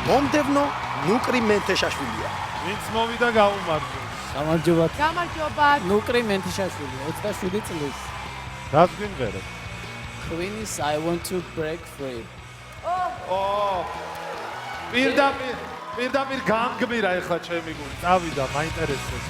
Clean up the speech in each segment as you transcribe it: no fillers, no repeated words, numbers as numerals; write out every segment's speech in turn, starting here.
მომდევნო ნუკრი მენთეშაშვილია. ვინც მოვიდა გაუმარჯოს. გამარჯობათ. გამარჯობათ. ნუკრი მენთეშაშვილი 27 წლის. რას გვიმღერებ? Queen's I want to break free. პირდაპირ გამგმირა ეხლა ჩემი გული. წავიდა, მაინტერესებს.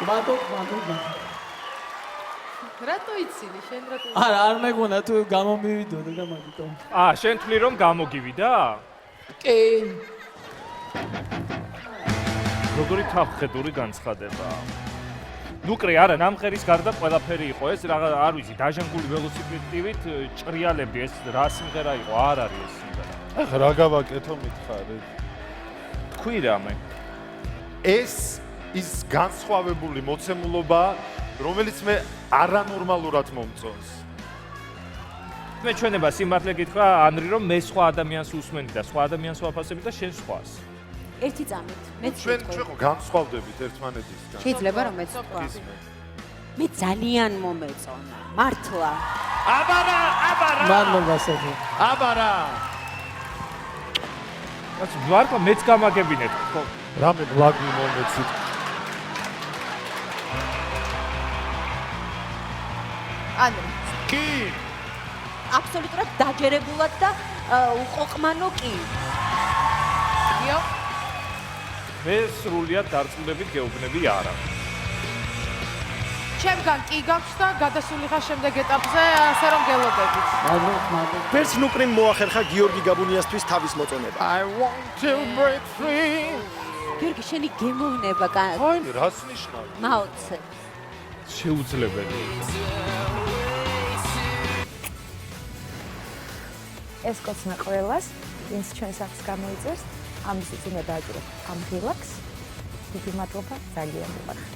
მადლობა. რატო იცინი შენ რატო? არ მეგონა თუ გამომივიდოდე და მაგიტომ. შენ თვლი რომ გამოგივიდა? კი. როგორი თავხედური განცხადება. ნუკრი არა, ნამღერის გარდა ყველაფერი იყო ეს, არ ვიცი, დაჟანგული ველოსიპედით ჭრიალებდი, ეს რა სიმღერა იყო, არ არის ეს სიმღერა. ახლა რა გავაკეთო მითხარით? თქვი რამე. ეს ის განსხვავებული მოცემულობა, რომელიც მე არანორმალურად მომწონს. მე ჩვენება სიმართლე გითხრა, ანრი რომ მე სხვა ადამიანს უსმენდი და სხვა ადამიანს ვაფასებდი და შენ სხვას. ერთი წამით, მეც ჩვენ განსხვავდებით ერთმანეთისგან. შეიძლება რომ მეც თქვა. მე ძალიან მომეწონა. მართლა. აბარა! მადლობა სოფი. აბარა! კაცო, მართლა მეც გამაგებინეთ ხო? რამე ბლაგი მომეცით. ანრი. კი. აბსოლუტურად დაჯერებულად და უყოყმანო კი. გიო? მე სრულიად დარწმუნებით გეუბნები არა. ჩემგან კი გაქვს და გადასული ხარ შემდეგ ეტაპზე, ასე რომ გელოდებით. მადლობა. ვერც ნუკრიმ მოახერხა გიორგი გაბუნიასთვის თავის მოწონება. I want to break free. გიორგი, შენი გემოვნება აი, რას ნიშნავს? მაოცე. შეუძლებელი. ეს კოცნა ყველას, ვინც ჩვენ სახს გამოიწერს, ამის წინა დააჭიროთ ამ რელაქს. დიდი მადლობა, ძალიან მიყვარხარ.